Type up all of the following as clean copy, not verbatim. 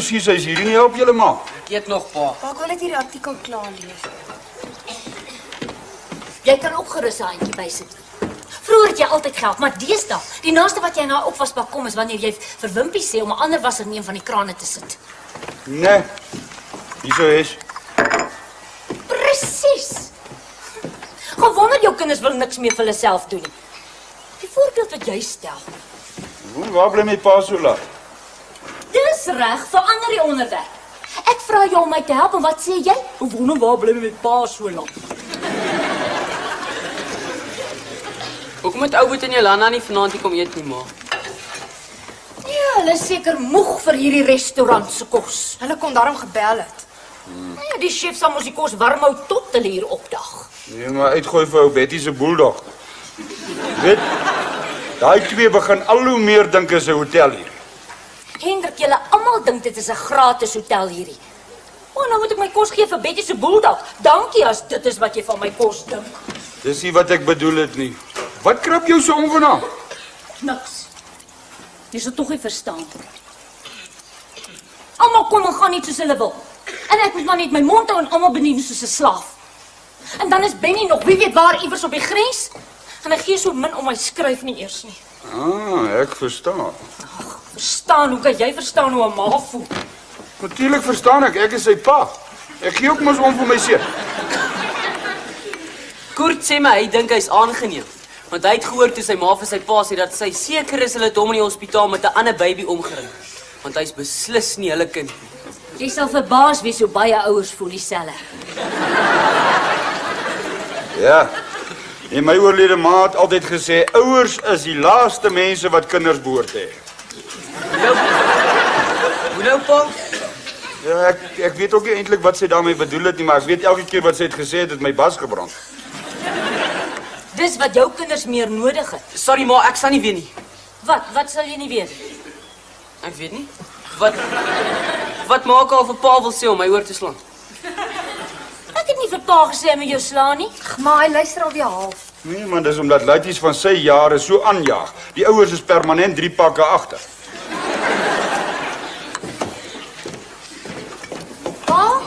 sy is hier nie help julle ma. Ek eet nog, pa. Pa, ek wil net hierdie artikel klaar lees. Jy kan ook gerus 'n handjie bysit. Vroeger het jy altyd gehelp, maar deesdae, die naaste wat jy na 'n opwasbak kom is wanneer jy vir Wimpie sê om 'n ander wasser in een van die krane te sit. Nee. Hierso is. Presies. Gewonder jou kinders wil niks meer vir hulle self doen nie. Die voorbeeld wat jy stel. Waar bly my pa so laat? Dis reg, verander die onderwerp. Ek vra jou om my te help en wat sê jy? Wonder waar bly my pa so lank? Hoekom het ou boet en Jolanda nie vanaand hier kom eet nie, ma? Ja, hulle is seker moeg vir hierdie restaurant se kos. Hulle kon daarom gebel het. Ja, die chef sal mos die kos warm hou tot hulle hier opdag. Nee, maar uitgooi vir ou Betty se bulldog. Weet, daai twee begin al hoe meer dink is 'n hotel hier. Hendrik, julle almal dink dit is 'n gratis hotel hierdie. O, nou moet ek my kos gee vir Betty se bulldog. Dankie as dit is wat jy van my kos dink. Dis nie wat ek bedoel het nie. Wat krap jou so onvanaand? Niks. Jy sal tog nie verstaan. Almal kom en gaan net soos hulle wil. En ek moet maar net my mond hou en almal bedien soos 'n slaaf. En dan is Benny nog wie weet waar iewers op die grens. En hy gee so min om my skryf nie eers nie. Ah, ek verstaan. Verstaan, hoe kan jy verstaan hoe 'n ma voel? Natuurlik verstaan ek is sy pa. Ek gee ook mos om vir my seun. Kurt sê my hy dink hy's aangeneem. Want hy het gehoor toe sy ma vir sy pa sê dat sy seker is hulle het hom in die hospitaal met 'n ander baby omgering. Want hy's beslis nie hulle kind nie. Jy sal verbaas wees hoe baie ouers voel dieselfde. Ja. En my oorlede ma het altyd gesê ouers is die laaste mense wat kinders behoort te hê. Hoe nou, pa? Ja, ek weet ook nie eintlik wat sy daarmee bedoel het nie, maar ek weet elke keer wat sy het gesê het my bas gebrand. Dis wat jou kinders meer nodig het. Sorry, ma, ek sal nie weet nie. Wat sal jy nie weet? Ek weet nie. Wat maak al vir pa wil sê om my oor te slaan? Ek het nie vir pa gesê om jou slaan nie. Maar hy luister alweer half. Nee man, dis omdat luitjies van sy jare so aanjaag. Die ouers is permanent 3 pakke agter. Pa?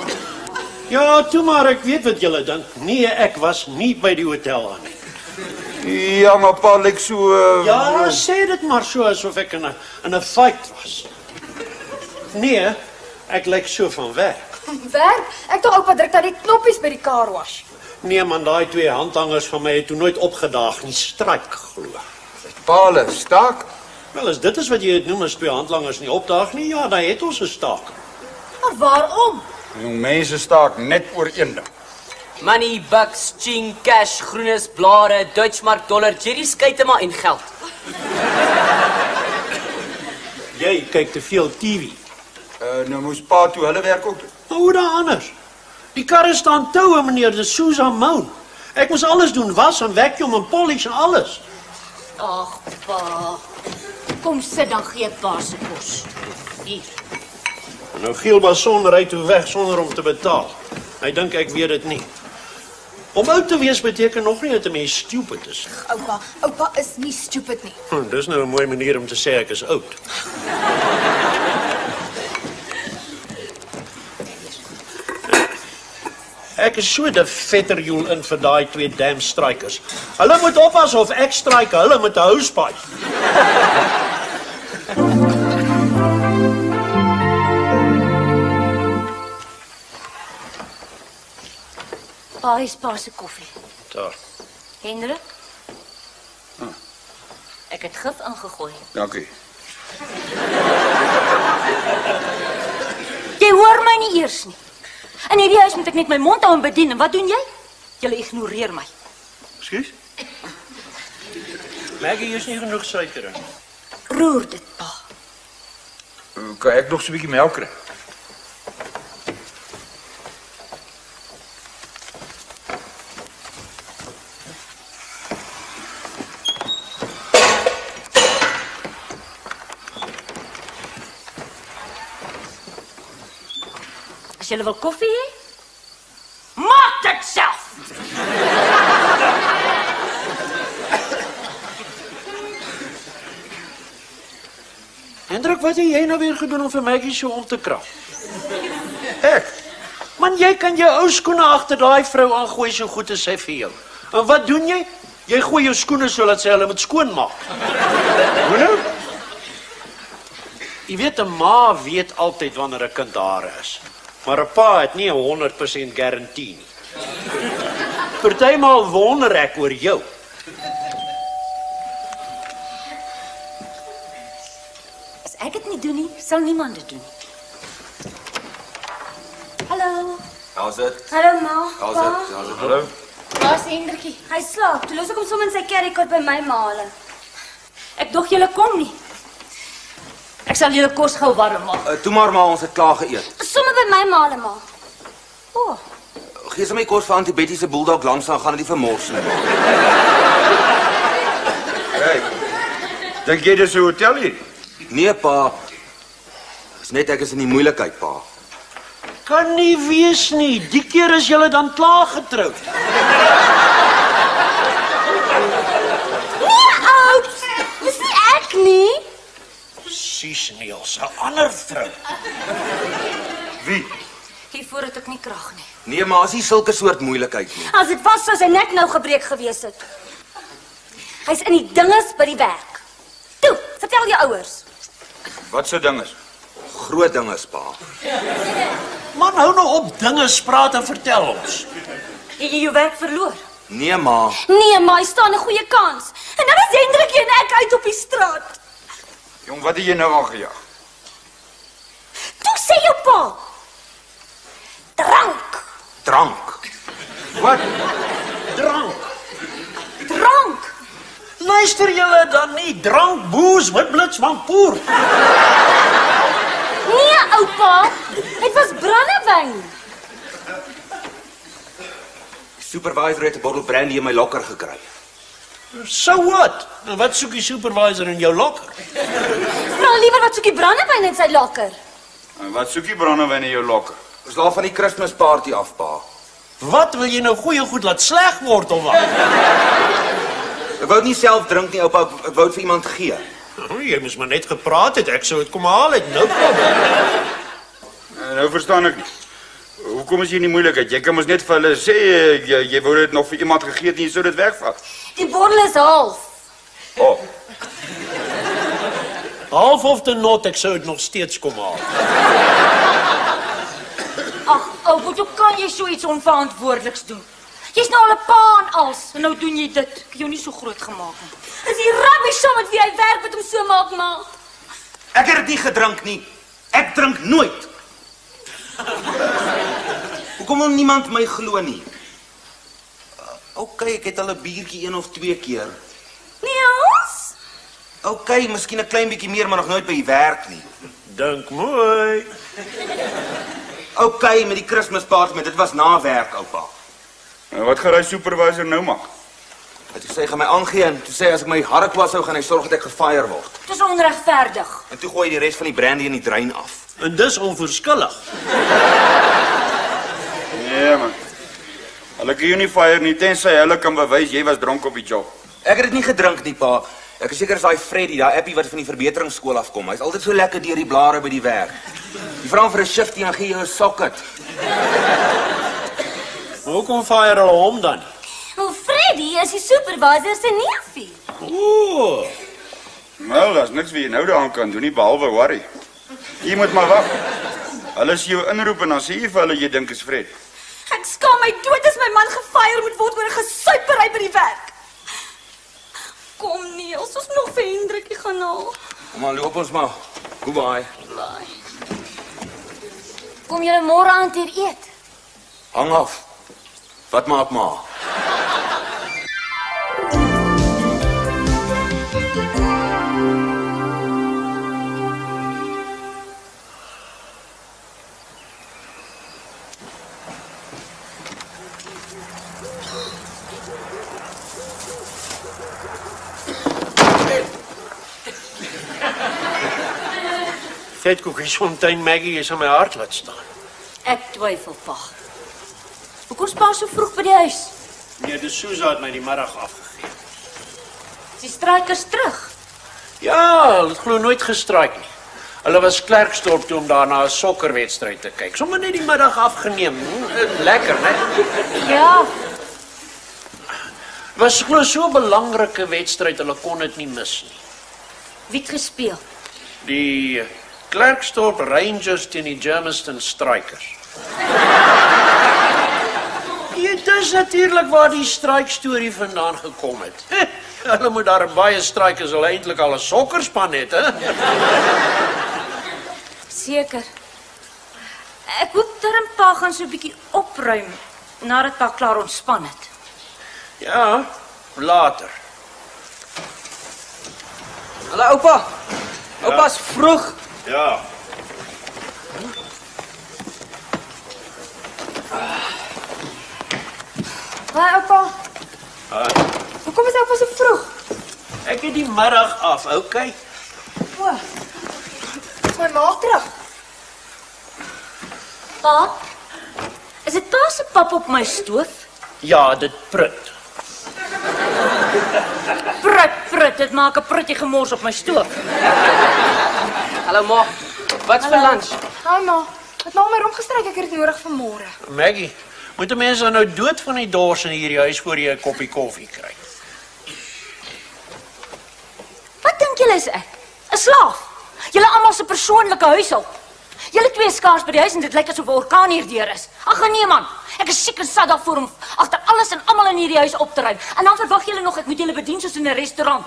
Ja, toe maar, ek weet wat julle dink. Nee, ek was nie by die hotel aan nie. Ja, maar pa lyk so... Ja, sê dit maar so asof ek in 'n fight was. Nee, ek lyk so van werk. Werk? Ek dink oupa druk dat die knoppies by die car wash. Nee man, daai twee handhangers van my het toe nooit opgedaag nie, stryk glo. Pale, staak? Wel, as dit is wat jy het noem as twee handlangers nie opdaag nie, ja, dan het ons 'n staak. Maar waarom? Jong mense staak net oor een ding. Money, bucks, ching, cash, groenes, blare, Deutschmark, dollar, Jerry skuitema en geld. Jy kyk te veel TV. Nou moes pa toe hulle werk ook doen. Hoe dan anders? Die karre staan toue, meneer, dis Susan Moon. Ek moes alles doen, was en vacuum en polish en alles. Ag, pa. Kom sit dan gee pa se kos. Hier. Nou Giel Bason ry toe weg sonder om te betaal. Hy dink ek weet dit nie. Om oud te wees beteken nog nie dat 'n mens stupid is. Oupa is nie stupid nie. Dis nou 'n mooi manier om te sê ek is oud. Ek is so de vetterjoel in vir daai twee damn strikers. Hulle moet oppas of ek strike hulle met 'n housepipe. Pa is pa se koffie. Daar. Hendrik? Ek het gif ingegooi. Dankie. Jy hoor my nie eers nie. In hierdie huis moet ek net my mond hou en bedien. En wat doen jy? Jy ignoreer my. Ekskuus? Maggie, hier is nie genoeg suiker in. Roer dit, pa. Kan ek nog so 'n bietjie melk kry? As jy wil koffie hê, maak dit self. Hendrik, wat het jy nou weer gedoen om vir Maggie so om te krap? Ek? Man, jy kan jou ou skoene agter daai vrou aangooi so goed as sy vir jou. En wat doen jy? Jy gooi jou skoene sodat sy hulle moet skoonmaak. Hoe nou? Jy weet, 'n ma weet altyd wanneer 'n kind daar is. Maar 'n pa het nie 'n 100% garantie nie. Partymaal wonder ek oor jou. As ek dit nie doen nie, sal niemand dit doen. Hallo. How's dit? Hallo ma. How's dit? Hallo? Waar's Hendrikie? Hy slaap. Toe los ek hom sommer in sy carrycot by my ma hulle. Ek dog julle kom nie. Ek sal julle kos gou warm maak. Toe maar ons het klaar geëet. Sommer by my ma hulle ma. O, Gee sy my kos vir Auntie Betty se bulldog langs dan gaan dit nie vermors nie. Hey. Dink jy dis 'n hotel hier? Nee pa. Dis net ek is in die moeilikheid pa. Kan nie wees nie. Die keer is julle dan klaar getroud. nee oud. Dis nie ek nie. Sies Niels, 'n ander vrou. Wie? Hiervoor het ek nie krag nie. Nee maar as nie sulke soort moeilikheid nie. As dit was sou sy nek nou gebreek gewees het. Hy's in die dinges by die werk. Toe, vertel jou ouers. Wat se ding is? Groot ding is pa. Man, hou nou op dinge praat en vertel ons. Het jy jou werk verloor? Nee ma. Nee, maar hy staan 'n goeie kans. En dan is Hendrik en ek uit op die straat. Jong, wat het jy nou aangejaag? Toe sê jou pa. Drank. Drank. Wat? Drank. Drank. Luister julle dan nie. Drank, boes, witblits, vampoer. Nee, oupa. Dit was brandewyn. Die supervisor het 'n bottel brandy in my lokker gekry. So wat? En wat soek die supervisor in jou lokker? Vra liewer wat soek die brandewyn in sy lokker. En wat soek jy brandewyn in jou lokker? Ons laat van die Kersfeesparty af pa. Wat wil jy nou goeie goed laat sleg word of wat? Ek wou nie self drink nie oupa, ek wou dit vir iemand gee. Jy moes maar net gepraat het, ek sou dit kom haal het, nou kom. Nou verstaan ek nie. Hoekom is jy in die moeilikheid? Jy kan mos net vir hulle sê jy wou dit nog vir iemand gegee het en jy sou dit wegvat. Die bottel is half. Oh, Half of te not, ek sou dit nog steeds kom haal. Ag, oupa, hoe kan jy so iets onverantwoordeliks doen? Jy's nou al 'n pa en als, en nou doen jy dit. Ek het jou nie so groot gemaak nie. Is die rubbish saam met wie hy werk wat hom so maak, ma? Ek het dit nie gedrink nie. Ek drink nooit. Hoekom wil niemand my glo nie? OK, ek het al 'n biertjie 1 of 2 keer. Niels? OK, miskien 'n klein bietjie meer, maar nog nooit by die werk nie. Dink mooi. OK, met die Kersfeesparty, maar dit was na werk, oupa. en wat gaan hy supervisor nou maak? Toe sê hy gaan my aangee en toe sê hy as ek my hark was sou gaan hy sorg dat ek gefire word. Dis onregverdig. En toe gooi hy die res van die brandy in die drein af. En dis onverskillig. Nee man. Hulle kan jou nie fire nie tensy hulle kan bewys jy was dronk op die job. Ek het dit nie gedrink nie, pa. Ek is seker as daai Freddy, daai appie wat van die verbeteringsskool afkom. Hy's altyd so lekker deur die blare by die werk. Die vra vir 'n shiftie en gee jou 'n socket. Maar hoekom fire hulle hom dan? Nou, Freddy is die supervisor se neefie. Ooh. Wel, daar's niks wat jy nou daaraan kan doen nie behalwe worry. Jy moet maar wag. Hulle sê jou inroep en dan sê jy vir hulle jy dink is Fred. Ek skaam my dood as my man gefire moet word oor 'n gesuipery by die werk. Kom Niels, ons nog vir Hendrikie gaan haal. Kom aan, loop ons maar. Goodbye. Kom julle môre aand hier eet? Hang af. Wat maak ma? Vetkoekiesfontein Maggie is aan my hart laat staan. Ek twyfel, pa. Hoekom is pa so vroeg by die huis? Nee, die Susa het my die middag afgegee. Is die strykers terug? Ja, hulle het glo nooit gestraik nie. Hulle was Klerksdorp toe om daar na 'n sokkerwedstryd te kyk. Sommige net die middag afgeneem. Lekker, né? Ja, Was glo so 'n belangrike wedstryd, hulle kon dit nie mis nie. wie het gespeel? Die Klerksdorp Rangers teen die Germiston Strikers. Dit is natuurlik waar die strykstorie vandaan gekom het. Hulle moet daar baie strykers, hulle eintlik al 'n sokkerspan het, hè? Seker. Ek hoop darm pa gaan so 'n bietjie opruim nadat pa klaar ontspan het. Ja, later. Hallo oupa. Oupa's vroeg. Ja. Haai oupa. Hoekom is oupa so vroeg? Ek het die middag af, okay? O. Is my ma terug? Pa? Is dit pa se pap op my stoof? Ja, dit prut. Prut, dit maak 'n prutjie gemors op my stoof. Hallo ma. Wat's vir lunch? Haai ma. Het nou my rondgestryk, ek het dit nodig vir môre. Maggie, moet 'n mens dan nou dood van die dors in hierdie huis voor jy 'n koppie koffie kry? Wat dink julle is ek? 'n Slaaf? Julle almal se persoonlike huishulp. Julle twee skaars by die huis en dit lyk asof 'n orkaan hier deur is. Ag nee man, ek is seker sat daarvoor om agter alles en almal in hierdie huis op te ruim. En dan verwag julle nog ek moet julle bedien soos in 'n restaurant.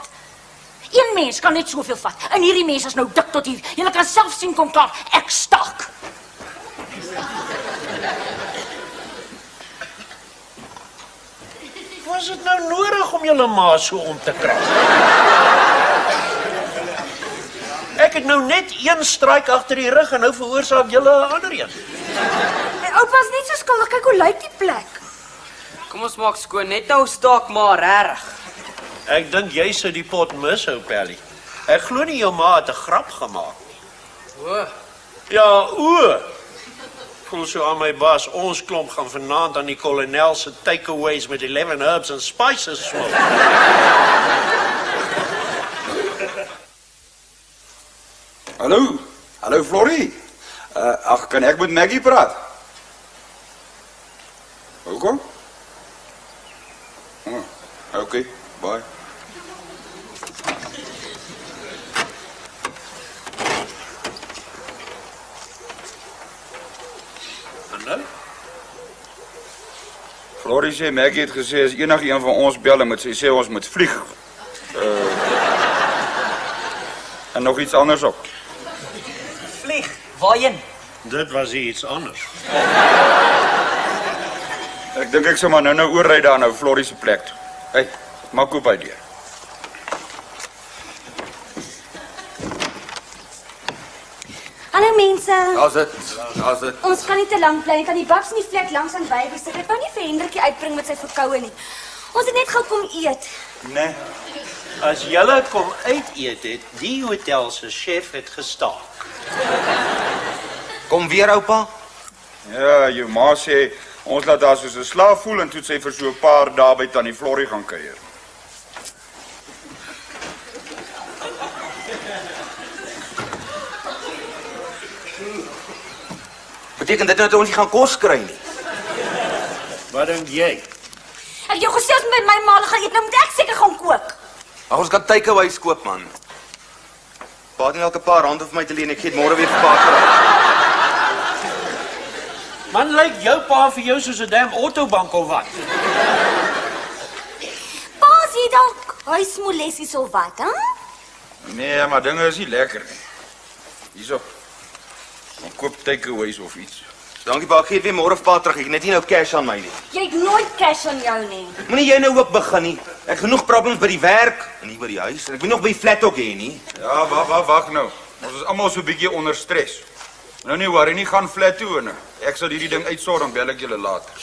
Een mens kan net soveel vat. En hierdie mense is nou dik tot hier. Julle kan self sien kom klaar. Ek stak. Was dit nou nodig om julle ma so om te kry? Ek het nou net een struik agter die rug en nou veroorsaak julle 'n ander een. My oupa's net so skuldig, kyk hoe lyk die plek. Kom ons maak skoon. Net nou staak maar regtig. Ek dink jy sou die pot mis, ou Pelly. Ek glo nie jou ma het 'n grap gemaak. O. Ja, voel so aan my baas, ons klomp gaan vanaand aan die kolonel se takeaways met 11 herbs and spices smoke. Hallo Florie. Ag, kan ek met Maggie praat? Hoekom? Okay, bye. Hallo? Florie sê Maggie het gesê as enige een van ons bel en moet sy sê ons moet vlieg. En nog iets anders ook. Vlieg. Waarheen? Dit was iets anders. Ek dink ek sal maar nou oorry daar na Florie se plek toe. Hey, maak oop hy deur. Hallo mense. As dit. Ons kan nie te lank bly nie. Kan die baks in die vlek langs aan by sit. Ek wou nie vir Hendrikie uitbring met sy verkoue nie. Ons het net gou kom eet. Nee. As julle kom uit eet het, die hotel se chef het gestaak. Kom weer oupa. Ja, jou ma sê ons laat haar soos 'n slaaf voel en toe het sy vir so 'n paar dae by tannie Florie gaan kuier. Beteken dit nou dat ons nie gaan kos kry nie? Wat dink jy? Ek jou gesê as met my ma gaan eet, nou moet ek seker gaan kook. Ag, ons kan takeaways koop man. Pa het nie elke paar rand vir my te leen, ek gee dit môre weer vir pa terug. Man, lyk jou pa vir jou soos 'n damn autobank of wat? Pa sê dalk huismolessies of wat, hè? Nee, maar dinge is nie lekker nie. Hierso. Ek koop takeaways of iets. Dankie pa, ek gee dit weer môre vir pa terug. Ek het net nie nou cash aan my nie. Jy het nooit cash aan jou nie. Moenie jy nou ook begin nie. Ek het genoeg problems by die werk en nie by die huis. En ek wil nog by die flat ook hê nie. Ja, wag nou. Ons is almal so 'n bietjie onder stres. Nou nie worry nie, gaan flat toe en ek sal hierdie ding uitsorg en bel ek julle later.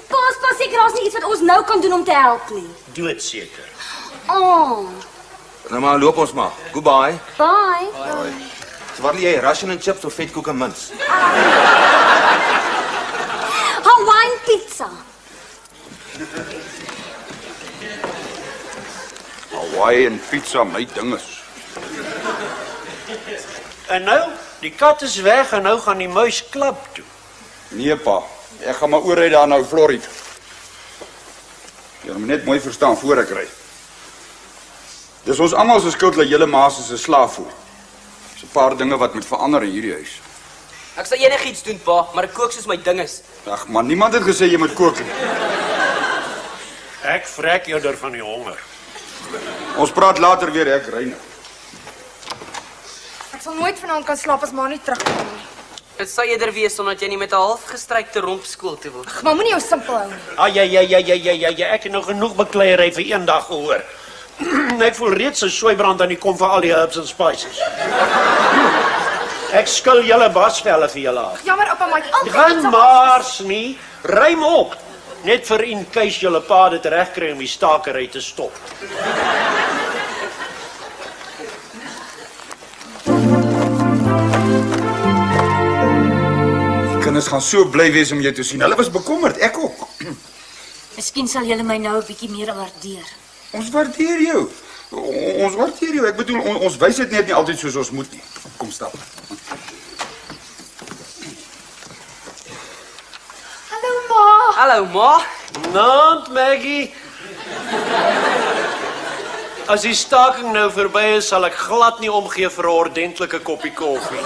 Pa seker daar's nie iets wat ons nou kan doen om te help nie. Doodseker. Oh, Nou maar loop ons maar. Goodbye. bye. So wat wil jy? Russian and chips of vetkoek en mints? Hawaiian pizza. Hawaii en pizza, my dinges. En nou? Die kat is weg en nou gaan die muis klap toe. Nee, pa. Ek gaan maar oorry daar nou Florida. Jy moet net mooi verstaan voor ek ry. Dis ons almal se skuld dat julle maas is 'n slaaf voel. Dis 'n paar dinge wat moet verander in hierdie huis. Ek sal enigiets doen, pa, maar ek kook soos my ding is. Ag man, niemand het gesê jy moet kook nie. Ek vrek eerder van die honger. Ons praat later weer, ek ry nou. Ek sal nooit vanaand kan slaap as ma nie terugkom nie. Dit sal eerder wees omdat jy nie met 'n halfgestrykte romp skool toe wil. Maar moenie jou simpel hou nie. Ja, ek het nou genoeg bekleierery vir een dag gehoor. Ek voel reeds 'n soeibrand aan die kom vir al die herbs and spices. Ek skil julle basvelle vir julle af. Jammer oupa, maar ek altyd Gaan maar, Smee, ruim op. Net vir in case julle pa dit regkry om die stakery te stop. Kinders gaan so bly wees om jou te sien. Hulle was bekommerd, ek ook. Miskien sal julle my nou 'n bietjie meer waardeer. Ons waardeer jou. Ons waardeer jou. Ek bedoel, ons wys dit net nie altyd soos ons moet nie. Kom stap. Hallo ma. Hallo, ma. Naand, Maggie. As die staking nou verby is, sal ek glad nie omgee vir 'n ordentlike koppie koffie.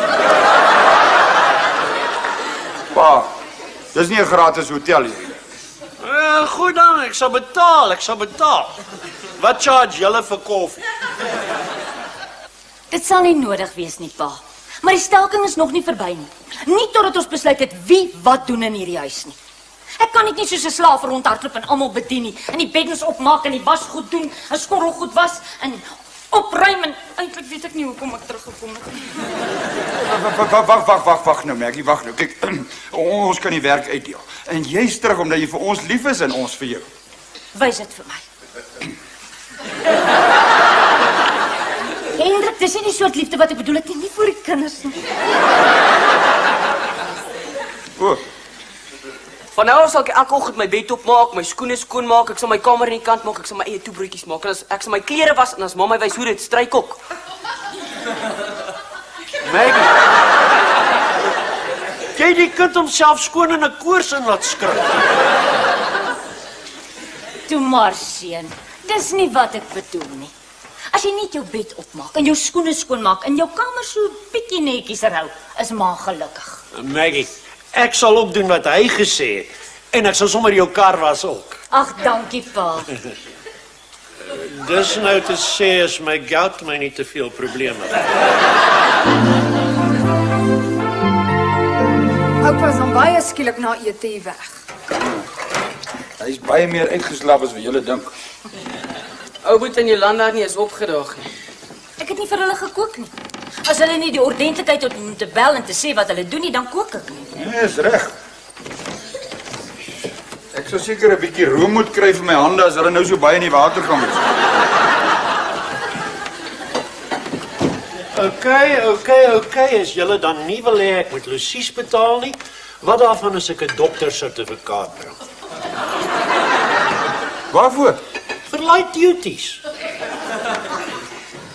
Pa, dis nie 'n gratis hotel hier. Goed dan, ek sal betaal. Wat charge julle vir koffie? Dit sal nie nodig wees nie, pa. Maar die staking is nog nie verby nie. Nie totdat ons besluit het wie wat doen in hierdie huis nie. Ek kan nie soos 'n slaaf rondhardloop en almal bedien nie, en die beddens opmaak en die was goed doen, en skottelgoed was en opruim en eintlik weet ek nie hoekom ek teruggekom het nie. Wag nou, Maggie, wag nou. Kyk, ons kan die werk uitdeel. En jy's terug omdat jy vir ons lief is en ons vir jou. Wys dit vir my. Hendrik, dis nie die soort liefde wat ek bedoel het nie vir die kinders nie. O, Van nou af sal ek elke oggend my bed opmaak, my skoene skoonmaak, ek sal my kamer in die kant maak, ek sal my eie toebroodjies maak en ek sal my klere was en as ma my wys hoe dit stryk ook. Maggie. Jy die kind homself skoon in 'n koors in laat skryf. Toe maar, seun. Dis nie wat ek bedoel nie. As jy net jou bed opmaak en jou skoene skoonmaak en jou kamer so bietjie netjies hou, is ma gelukkig. Maggie, ek sal ook doen wat hy gesê het. En ek sal sommer jou kar was ook. Ag, dankie pa. Dis nou te sê as my gout my nie te veel probleme. Oupa is dan baie skielik na ete hier weg. hy's baie meer uitgeslaap as wat julle dink. Ou boet in Jolanda nie is opgedaag nie. Ek het nie vir hulle gekook nie. As hulle nie die ordentlikheid het om te bel en te sê wat hulle doen nie, dan kook ek nie. Nee, is reg. Ek sou seker 'n bietjie room moet kry vir my hande as hulle nou so baie in die water gaan wees. Okay, as julle dan nie wil hê ek moet losies betaal nie, wat daarvan as ek 'n doktersertifikaat bring? Waarvoor? Vir light duties.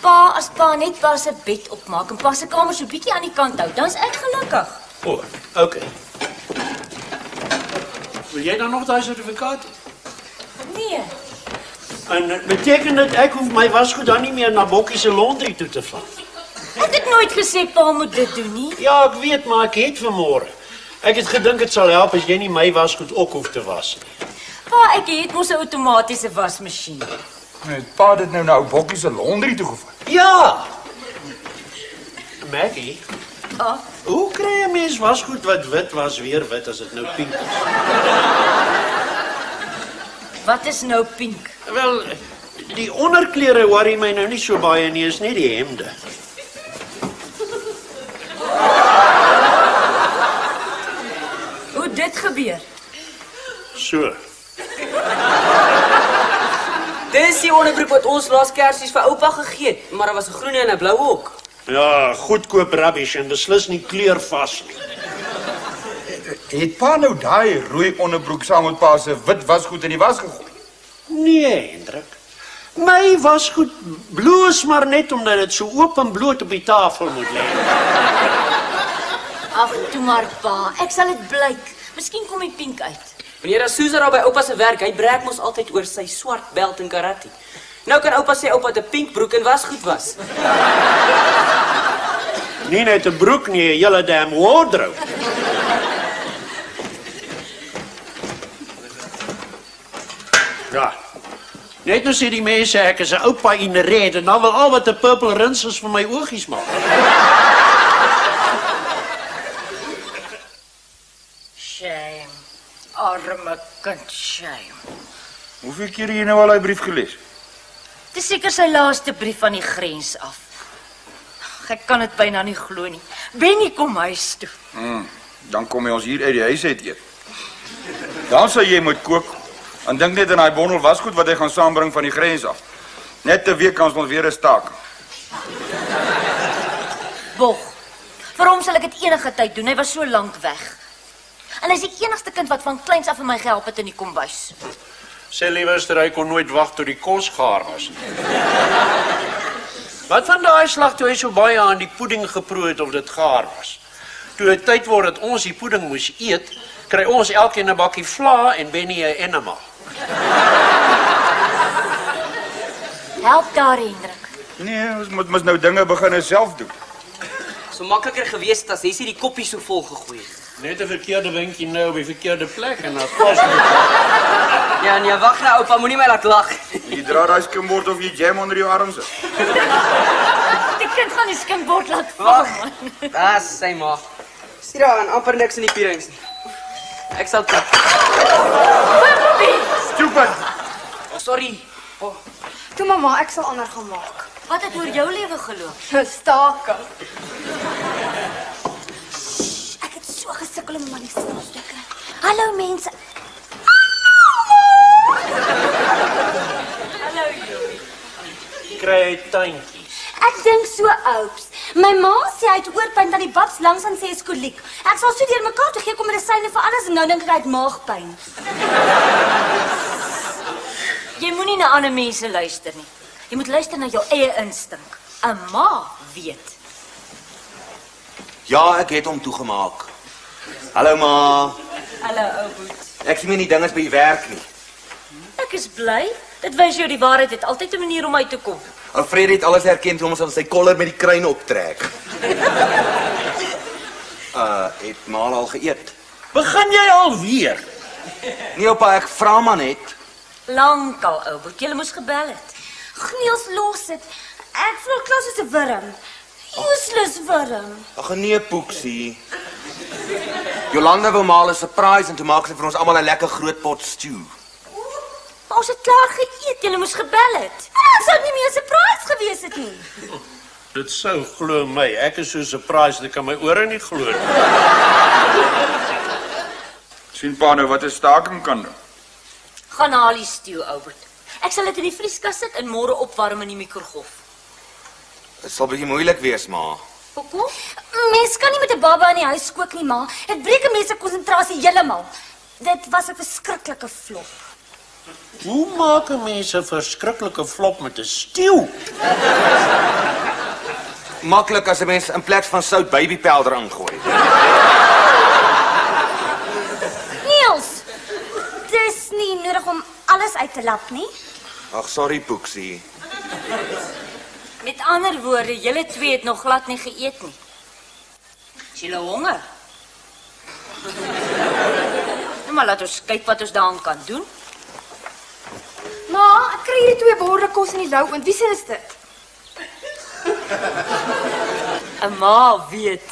Pa, as pa net pa se bed opmaak en pa se kamer so bietjie aan die kant hou, dan is ek gelukkig. O, okay. Wil jy dan nog daai sertifikaat? Nee. En beteken dit ek hoef my wasgoed dan nie meer na Bokkie se laundry toe te vat? Ek het nooit gesê pa moet dit doen nie. Ja, ek weet, maar ek het vanmôre. Ek het gedink dit sal help as jy nie my wasgoed ook hoef te was nie. Pa, ek het mos 'n outomatiese wasmasjien. Het pa dit nou na ou Bokkie se laundry toe gevat? Ja. Maggie, Pa, hoe kry 'n mens wasgoed wat wit was weer wit as dit nou pink is? wat is nou pink? Wel, die onderklere worry my nou nie so baie nie, is net die hemde. Hoe dit gebeur? So. Dis die onderbroek wat ons laas Kersies vir oupa gegee het, maar daar was 'n groene en 'n blou ook. Ja, goedkoop rubbish en beslis nie kleurvas nie. Het pa nou daai rooi onderbroek saam met pa se wit wasgoed in die was gegooi? Nee, Hendrik. My wasgoed bloos maar net omdat dit so oop en bloot op die tafel moet lê. Ag, toe maar pa, ek sal dit blyk. Miskien kom die pink uit. Wanneer as Susan daar by oupa se werk, hy breek mos altyd oor sy swart belt in karate. Nou kan oupa sê oupa het 'n pink broek en wasgoed was. Nie net 'n broek nie, 'n hele damn wardrobe. Ja. Net nou sê die mense ek is 'n oupa in 'n red en dan wil al wat 'n purple rins is vir my oogies maak. Shame. Arme kind, shame. Hoeveel keer het jy nou al die brief gelees? Dis seker sy laaste brief van die grens af. Ek kan dit byna nie glo nie. Benny kom huis toe. Dan kom jy ons hier uit die huis uit eet. Dan sal jy moet kook. En dink net aan daai bondel wasgoed wat hy gaan saambring van die grens af. Net 'n week kan ons weer 'n staking. Bog. Vir hom sal ek dit enige tyd doen. Hy was so lank weg. En hy is die enigste kind wat van kleins af vir my gehelp het in die kombuis. Sê liewerster hy kon nooit wag tot die kos gaar was. Wat van daai slag toe hy so baie aan die pudding geproe het of dit gaar was? Toe dit tyd word dat ons die pudding moes eet, kry ons elkeen 'n bakkie vla en Benny 'n enema. Help daar, Hendrik. Nee, ons moet nou dinge begin self doen. So makliker gewees het as hy die koppie so vol gegooi het. Net 'n verkeerde winkie nou op die verkeerde plek en dan pas. Ja, nee, wag nou oupa, moenie my laat lag. Jy dra daai skimbord of jy jam onder jou arm sit. Die kind gaan die skinkbord laat val, man. Dis sy ma. Sien daar, amper niks in die pierings nie. Ek sal kyk. Stupid. Oh, sorry. Oh. Toe mamma, ek sal ander gaan maak. Wat het oor jou lewe geloop? Staking. Ek het so gesukkel om my stem te kry. Hallo mense. Hallo, Joey. Kry tuintjies. Ek dink so oups. My ma sê hy het oorpyn aan die babs langs aan sy skoliek. Ek sal so deur mekaar toe gee kom medisyne vir alles en nou dink ek hy het maagpyn. Jy moenie na ander mense luister nie. Jy moet luister na jou eie instink. 'n Ma weet. Ja, ek het hom toegemaak. Hallo ma. Hallo, ou boet. Ek sien nie die dinges by die werk nie. Ek is bly. Dit wys jou die waarheid het altyd 'n manier om uit te kom. Ou Fred het alles herken toe ons aan sy koller met die kruin optrek. Het ma al geëet? Begin jy alweer? Nee oupa, ek vra maar net. Lankal, ou boet. Jy moes gebel het. Gniels los dit. Ek voel klas soos 'n wurm. Useless wurm. Ag nee, Poeksie. Jolanda wou maar 'n surprise en toe maak sy vir ons almal 'n lekker groot pot stew. Maar ons het klaar geëet. Jy moes gebel het. Ek sou nie meer 'n surprise gewees het nie. Dit sou glo my. Ek is so surprised dat ek aan my ore nie glo nie. Sien pa nou wat 'n staking kan doen. Gaan haal die stew, ou boet. Ek sal dit in die vrieskas sit en môre opwarm in die mikrogolf. Dit sal bietjie moeilik wees, ma. Hoekom? Mens kan nie met 'n baba in die huis kook nie, ma. Dit breek 'n mens se konsentrasie heeltemal. Dit was 'n verskriklike flop. Hoe maak 'n mens 'n verskriklike flop met 'n stew? Maklik as 'n mens in plaas van sout babypowder ingooi. Niels, dis nie nodig om alles uit te lap nie. Ag, sorry Poeksie. Met ander woorde, julle twee het nog glad nie geëet nie. Is julle honger? Nou maar laat ons kyk wat ons daaraan kan doen. Ma, ek kry hierdie 2 borde kos in die lou en wie se is dit? 'n Ma weet.